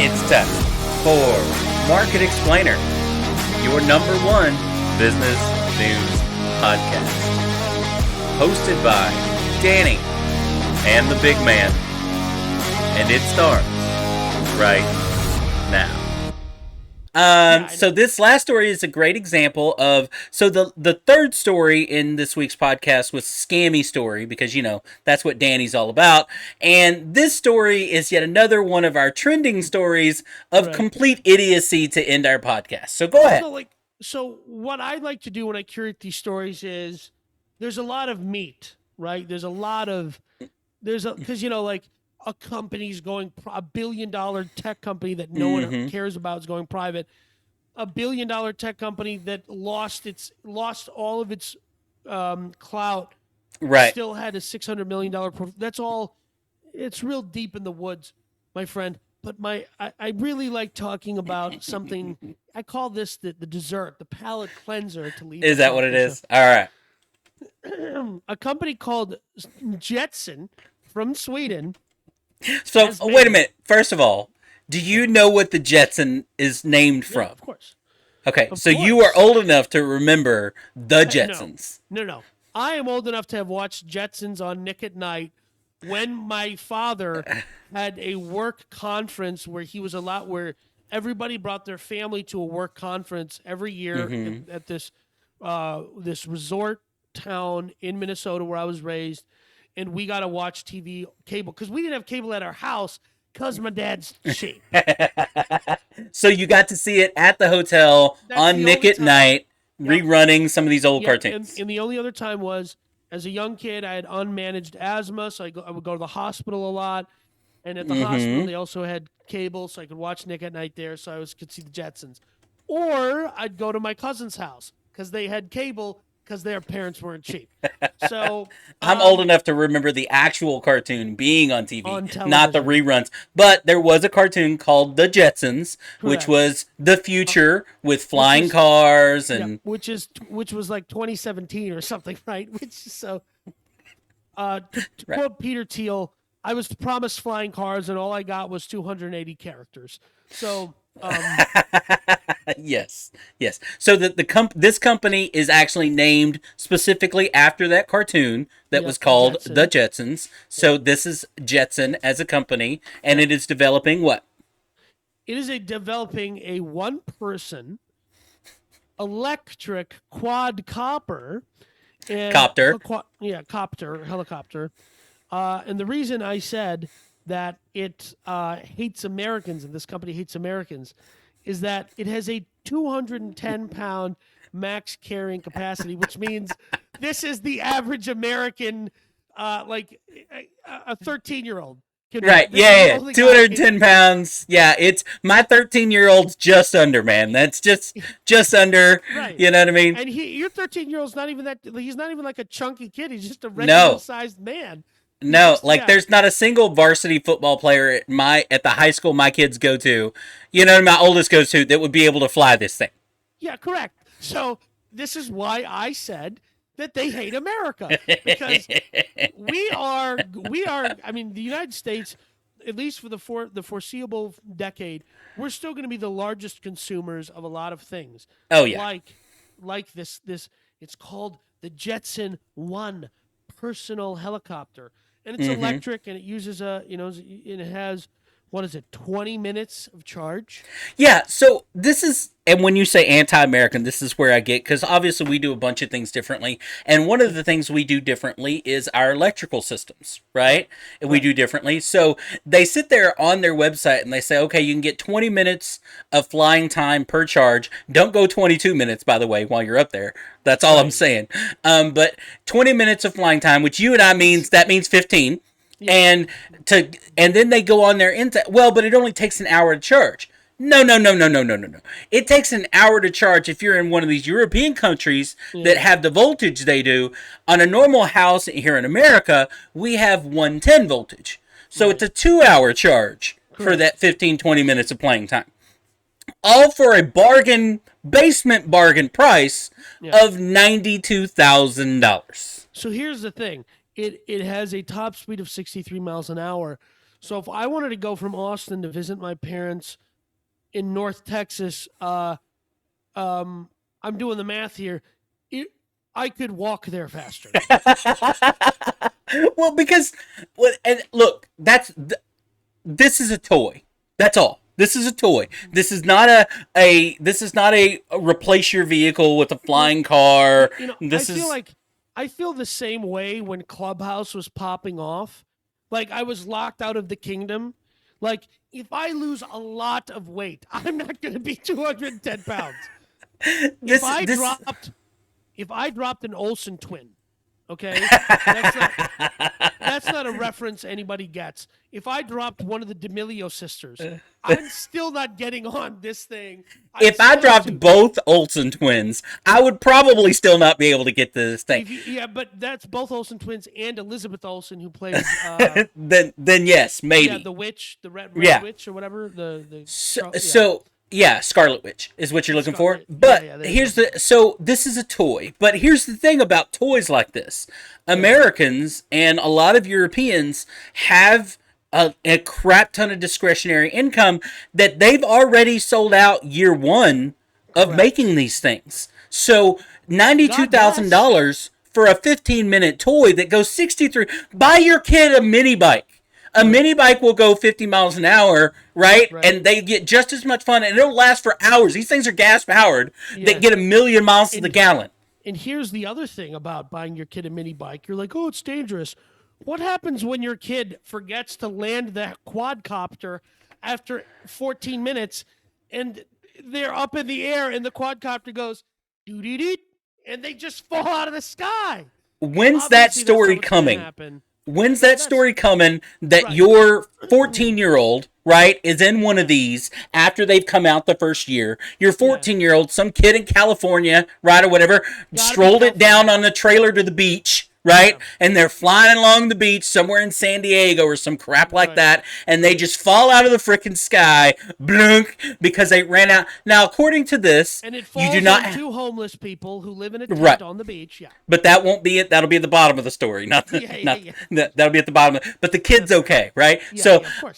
It's time for Market Explainer, your number one business news podcast. Hosted by Danny and the big man. And it starts right now. So this last story is a great example of, so the third story in this week's podcast was Scammy Story, because, you know, that's what Danny's all about. And this story is yet another one of our trending stories of complete idiocy to end our podcast. So go ahead. So what I like to do when I curate these stories is there's a lot of meat, right? Because, you know, like, a company's going, a $1 billion tech company that no one cares about is going private. A $1 billion tech company that lost all of its clout, right? Still had a $600 million. That's all. It's real deep in the woods, my friend. But I really like talking about something. I call this the dessert, the palate cleanser to leave. Is that what it is? All right. A company called Jetson from Sweden. So, wait a minute. First of all, do you know what the Jetson is named from? Of course. Okay, so you are old enough to remember the Jetsons. No. I am old enough to have watched Jetsons on Nick at Night when my father had a work conference where everybody brought their family to a work conference every year at this resort town in Minnesota where I was raised. And we got to watch TV cable because we didn't have cable at our house because my dad's cheap. So you got to see it at the hotel on Nick at Night, rerunning some of these old cartoons. And the only other time was, as a young kid, I had unmanaged asthma, so I would go to the hospital a lot. And at the hospital, they also had cable, so I could watch Nick at Night there, so I could see the Jetsons. Or I'd go to my cousin's house because they had cable, because their parents weren't cheap. So I'm old enough to remember the actual cartoon being on TV, not the reruns. But there was a cartoon called The Jetsons, which was the future with flying cars and which was like 2017 or something, right? To quote Peter Thiel, I was promised flying cars and all I got was 280 characters. So yes. So this company is actually named specifically after that cartoon that was called The Jetsons. So this is Jetson as a company, and it is developing what? It is developing a one-person electric quadcopter. Helicopter. And the reason I said that it hates Americans, and this company hates Americans, is that it has a 210-pound max carrying capacity, which means this is the average American, like a 13-year-old. Right, 210 pounds. Yeah, it's my 13-year-old's just under, man. That's just under, you know what I mean? And your 13-year-old's not even that, he's not even like a chunky kid. He's just a regular-sized man. There's not a single varsity football player at the high school my kids go to, you know, my oldest goes to, that would be able to fly this thing. Yeah, correct. So this is why I said that they hate America, because we are. I mean, the United States, at least for the foreseeable decade, we're still going to be the largest consumers of a lot of things. Oh yeah, like this. It's called the Jetson One personal helicopter. And it's electric, and it uses it has, 20 minutes of charge? Yeah, so this is, and when you say anti-American, this is where I get, because obviously we do a bunch of things differently, and one of the things we do differently is our electrical systems, right? We do differently. So they sit there on their website and they say, okay, you can get 20 minutes of flying time per charge. Don't go 22 minutes, by the way, while you're up there. That's all I'm saying. But 20 minutes of flying time, which you and I means 15. Yeah. And then they go on their but it only takes an hour to charge. No. It takes an hour to charge if you're in one of these European countries that have the voltage they do. On a normal house here in America, we have 110 voltage. So it's a 2-hour charge for that 15-20 minutes of playing time. All for a basement bargain price of $92,000. So here's the thing. It has a top speed of 63 miles an hour, So if I wanted to go from Austin to visit my parents in North Texas, I'm doing the math here. I could walk there faster. Well, because and look, this is a toy. That's all. This is a toy. This is not a replace your vehicle with a flying car. I feel the same way when Clubhouse was popping off. Like I was locked out of the kingdom. Like if I lose a lot of weight, I'm not going to be 210 pounds. If I dropped an Olsen twin, okay, that's not a reference anybody gets. If I dropped one of the D'Amelio sisters, I'm still not getting on this thing. If I dropped both Olsen twins, I would probably still not be able to get to this thing. Yeah, but that's both Olsen twins and Elizabeth Olsen who plays. Then yes, maybe. Yeah, the witch, the red witch or whatever. Yeah, Scarlet Witch is what you're looking for. But so this is a toy. But here's the thing about toys like this. Americans and a lot of Europeans have a crap ton of discretionary income that they've already sold out year one of making these things. So $92,000 for a 15-minute toy that goes 63. Buy your kid a mini bike. A mini bike will go 50 miles an hour, right? And they get just as much fun, and it'll last for hours. These things are gas-powered. They get 1,000,000 miles to the gallon. And here's the other thing about buying your kid a mini bike. You're like, oh, it's dangerous. What happens when your kid forgets to land that quadcopter after 14 minutes, and they're up in the air, and the quadcopter goes, doo-doo-doo, and they just fall out of the sky? When's that story coming? When's that story coming that your 14-year-old, right, is in one of these after they've come out the first year? Your 14-year-old, some kid in California, right, or whatever, strolled it down on the trailer to the beach, right? And they're flying along the beach somewhere in San Diego or some crap like that, and they just fall out of the frickin' sky, blunk, because they ran out. Now, according to this, and it falls you do not on two homeless people who live in a tent on the beach. Yeah, but that won't be it. That'll be at the bottom of the story. That'll be at the bottom. But the kid's okay, right? Of course.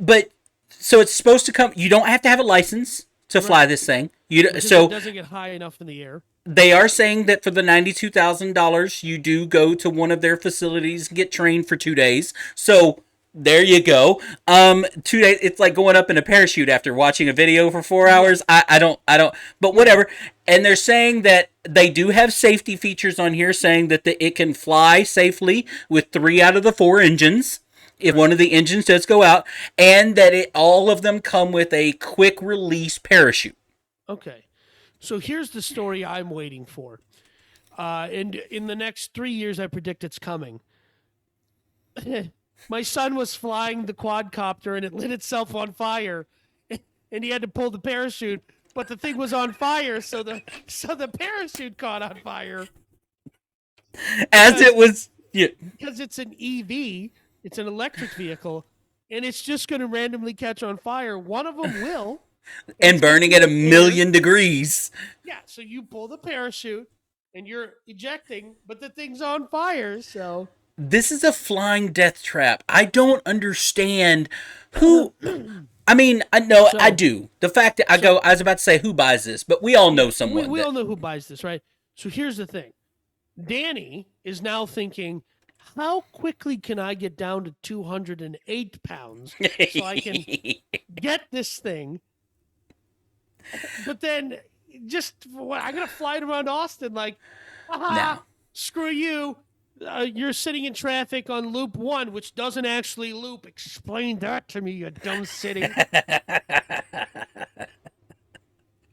But so it's supposed to come. You don't have to have a license to fly this thing. It doesn't get high enough in the air. They are saying that for the $92,000, you do go to one of their facilities and get trained for 2 days. So there you go. 2 days. It's like going up in a parachute after watching a video for 4 hours. I don't. But whatever. And they're saying that they do have safety features on here, saying that it can fly safely with 3 out of the 4 engines. If one of the engines does go out, and that all of them come with a quick release parachute. Okay. So here's the story I'm waiting for. And in the next 3 years, I predict it's coming. My son was flying the quadcopter and it lit itself on fire, and he had to pull the parachute, but the thing was on fire, so the parachute caught on fire. Because it's an EV, it's an electric vehicle, and it's just going to randomly catch on fire. One of them will. And burning at 1,000,000 degrees. Yeah, so you pull the parachute and you're ejecting, but the thing's on fire, so. This is a flying death trap. I don't understand who. I mean, I know I do. The fact that I was about to say who buys this, but we all know someone. We all know who buys this, right? So here's the thing. Danny is now thinking, how quickly can I get down to 208 pounds so I can get this thing? But then, I'm going to fly it around Austin like, screw you. You're sitting in traffic on loop 1, which doesn't actually loop. Explain that to me, you dumb city.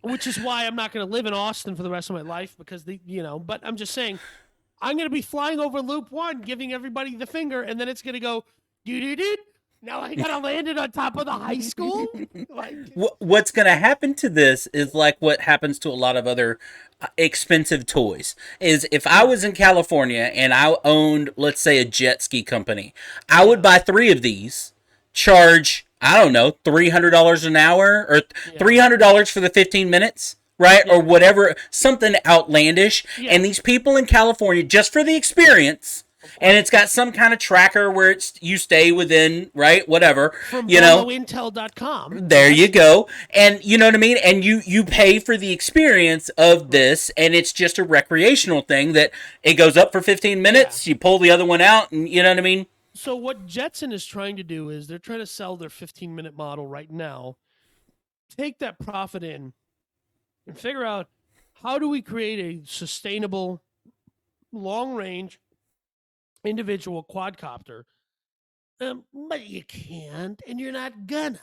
Which is why I'm not going to live in Austin for the rest of my life because, but I'm just saying, I'm going to be flying over loop 1, giving everybody the finger, and then it's going to go, doo-doo-doo. Now I gotta land it on top of the high school? What's gonna happen to this is like what happens to a lot of other expensive toys. Is if I was in California and I owned, let's say, a jet ski company, I would buy 3 of these, charge, I don't know, $300 an hour or $300 for the 15 minutes. Right? Or whatever, something outlandish. Yeah. And these people in California, just for the experience, And it's got some kind of tracker where you stay within, right, whatever, From you know. BoloIntel.com. There you go. And you know what I mean? And you pay for the experience of this, and it's just a recreational thing that it goes up for 15 minutes, you pull the other one out, and you know what I mean? So what Jetson is trying to do is they're trying to sell their 15-minute model right now, take that profit in, and figure out how do we create a sustainable, long-range, individual quadcopter. But you can't, and you're not gonna.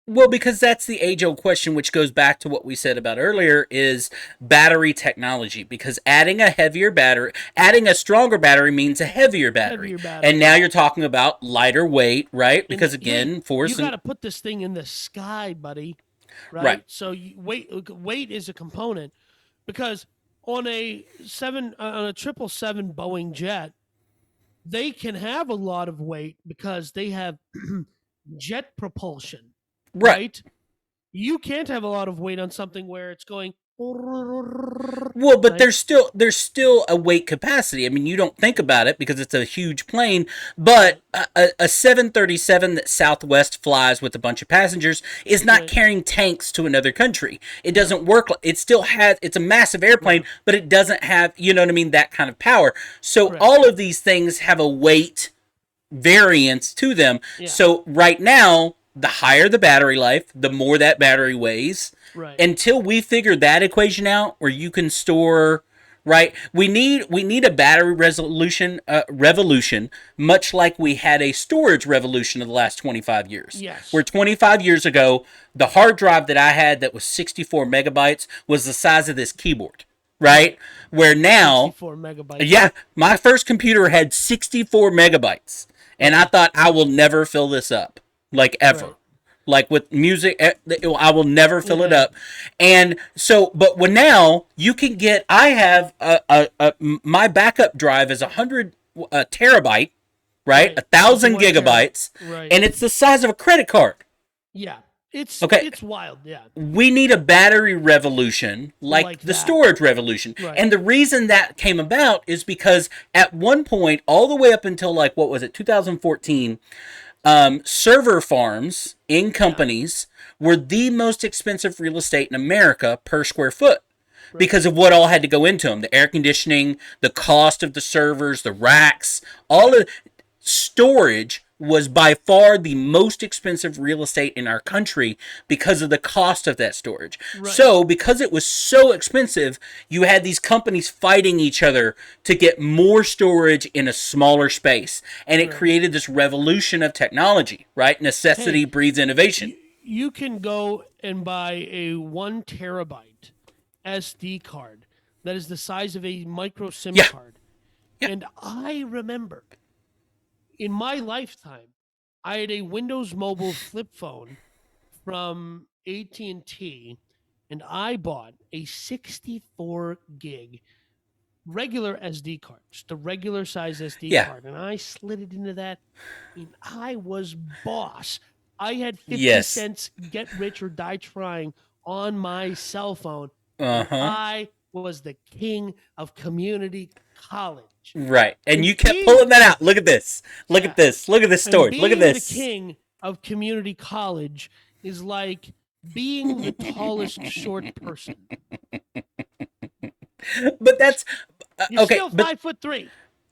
Well, because that's the age-old question, which goes back to what we said about earlier, is battery technology. Because adding a stronger battery means a heavier battery. And now you're talking about lighter weight, right? Because again, you got to put this thing in the sky, buddy. Right. So weight is a component, because on a 777 Boeing jet, they can have a lot of weight because they have jet propulsion. Right. You can't have a lot of weight on something where it's going. Well, but there's still a weight capacity. I mean, you don't think about it because it's a huge plane, but a 737 that Southwest flies with a bunch of passengers is not carrying tanks to another country. It doesn't work. It still has. It's a massive airplane, but it doesn't have, you know what I mean, that kind of power. So all of these things have a weight variance to them. So right now, the higher the battery life, the more that battery weighs. Right. Until we figure that equation out, where you can store, right? We need a battery revolution, much like we had a storage revolution of the last 25 years. Yes. Where 25 years ago, the hard drive that I had that was 64 megabytes was the size of this keyboard. Right? Where now, 64 megabytes. Yeah, my first computer had 64 megabytes, and I thought, I will never fill this up. Like ever. Like with music, I will never fill it up. And so, but when now you can get, I have my backup drive is 100 terabyte, right? 1,000 gigabytes, and it's the size of a credit card. Yeah. It's wild, yeah. We need a battery revolution like the storage revolution. And the reason that came about is because at one point, all the way up until 2014, server farms in companies were the most expensive real estate in America per square foot because of what all had to go into them. The air conditioning, the cost of the servers, the racks, all of storage was by far the most expensive real estate in our country because of the cost of that storage. So because it was so expensive, you had these companies fighting each other to get more storage in a smaller space. And it created this revolution of technology, right? Necessity breeds innovation. You can go and buy a 1 terabyte SD card that is the size of a micro SIM card. And I remember, in my lifetime, I had a Windows Mobile flip phone from AT&T, and I bought a 64 gig regular SD card, just a regular size SD card, and I slid it into that, and I was boss. I had 50 cents, get rich or die trying on my cell phone. I was the king of community college. Right. And you kept pulling that out. Look at this. Look at this. Look at this storage. Look at this. The king of community college is like being the tallest short person. But that's You're okay. Still 5'3".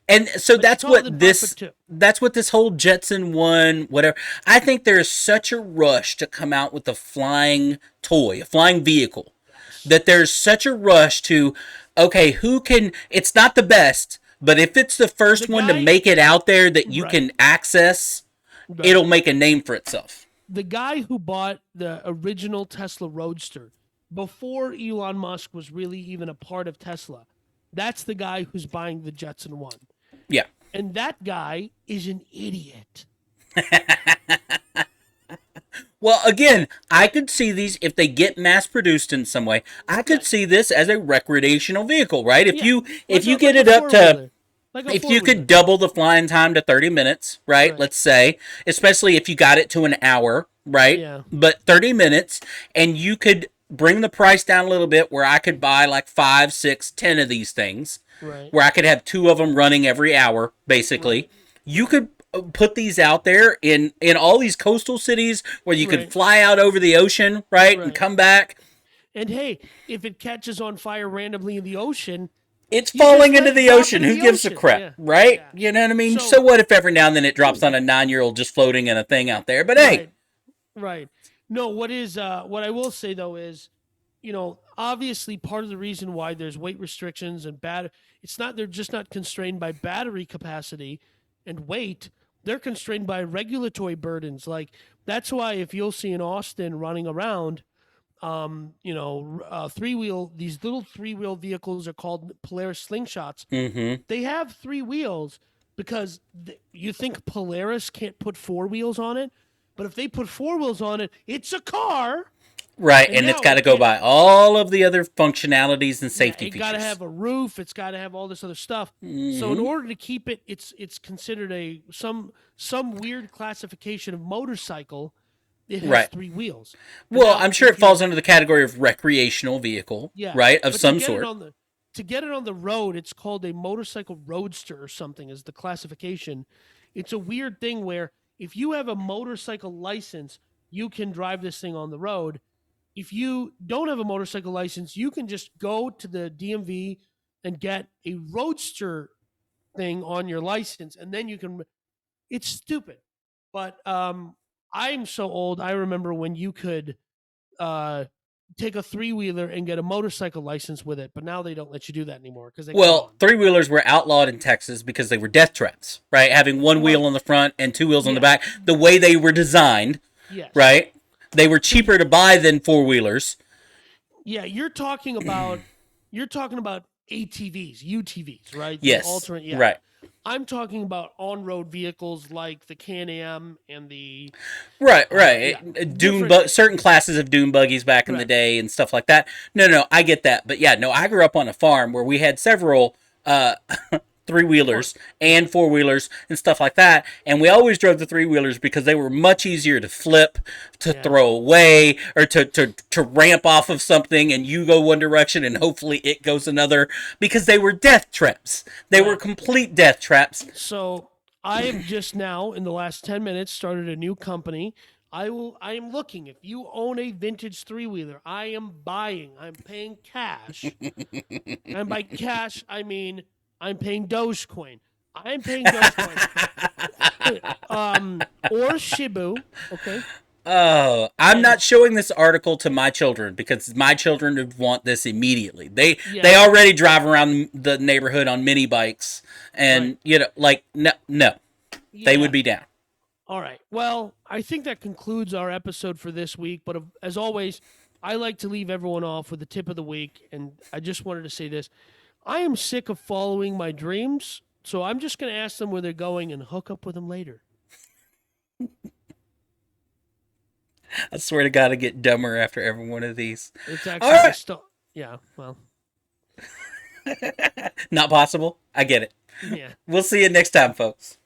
And so that's what this whole Jetson 1, whatever. I think there is such a rush to come out with a flying toy, a flying vehicle, that there's such a rush to, okay, who can, it's not the best, but if it's the first one to make it out there that you can access, it'll make a name for itself. The guy who bought the original Tesla Roadster before Elon Musk was really even a part of Tesla, that's the guy who's buying the Jetson 1. Yeah. And that guy is an idiot. Well, again, I could see these, if they get mass produced in some way, I could see this as a recreational vehicle, right? If you get it up to, if you could double the flying time to 30 minutes, right? Let's say, especially if you got it to an hour, right? Yeah. But 30 minutes, and you could bring the price down a little bit where I could buy like 5, 6, 10 of these things, Right. where I could have two of them running every hour, basically. Right. You could put these out there in all these coastal cities where you could Right. fly out over the ocean, right, and Right. come back. And hey, if it catches on fire randomly in the ocean, It's you just falling let into it the drop ocean. into Who the gives a ocean. crap, Yeah. right? Yeah. You know what I mean? So So what if every now and then it drops on a 9-year-old just floating in a thing out there? But hey, right. Right. No, what I will say though is, obviously part of the reason why there's weight restrictions and it's not they're just not constrained by battery capacity and weight. They're constrained by regulatory burdens. Like that's why if you'll see in Austin running around, these little 3-wheel vehicles are called Polaris slingshots. mm-hmm. They have 3 wheels because you think Polaris can't put 4 wheels on it, but if they put 4 wheels on it, it's a car. Right, And and it's now got to it go can't. by all of the other functionalities and Yeah, safety it got to features. have a roof. It's got to have all this other stuff. So in Mm-hmm. order to keep it, it's considered some weird classification of motorcycle. It has Right. 3 wheels. But Well, now, I'm sure it if you're falls under the category of recreational vehicle, yeah, right, of but some sort. to get it on the road, it's called a motorcycle roadster or something is the classification. It's a weird thing where if you have a motorcycle license, you can drive this thing on the road. If you don't have a motorcycle license, you can just go to the DMV and get a roadster thing on your license, and then you can. It's stupid, but I'm so old. I remember when you could uh, take a 3-wheeler and get a motorcycle license with it, but now they don't let you do that anymore because they caught Well, on. 3-wheelers were outlawed in Texas because they were death traps, right? Having one Well, wheel on the front and two wheels on the yes, back. The way they were designed, yes. right? They were So cheaper to buy than 4-wheelers. yeah, you're talking about ATVs, UTVs, right? The Yes, alternate, yeah. right. I'm talking about on-road vehicles like the Can-Am and Right, yeah, right. different, Certain classes of dune buggies back in the right, day and stuff like that. No, no, I get that, but yeah, no, I grew up on a farm where we had several uh, 3-wheelers yeah, and 4-wheelers and stuff like that, and we always drove the 3-wheelers because they were much easier to flip, to yeah, throw away, or to ramp off of something, and you go one direction and hopefully it goes another because they were death traps. They were right. complete death traps. So I have just now, in the last 10 minutes, started a new company. I am looking. If you own a vintage 3-wheeler, I am buying. I'm paying cash. And by cash, I mean I'm paying Dogecoin. I'm paying Dogecoin. Or Shibu. Okay. Oh, I'm And not showing this article to my children because my children would want this immediately. They yeah, already drive around the neighborhood on mini bikes, right. and like no, they would Yeah. be down. All right. Well, I think that concludes our episode for this week. But as always, I like to leave everyone off with the tip of the week. And I just wanted to say this. I am sick of following my dreams. So I'm just going to ask them where they're going and hook up with them later. I swear to God, I get dumber after every one of these. It's All actually right, just, yeah, well, not possible. I get it. yeah. We'll see you next time, folks.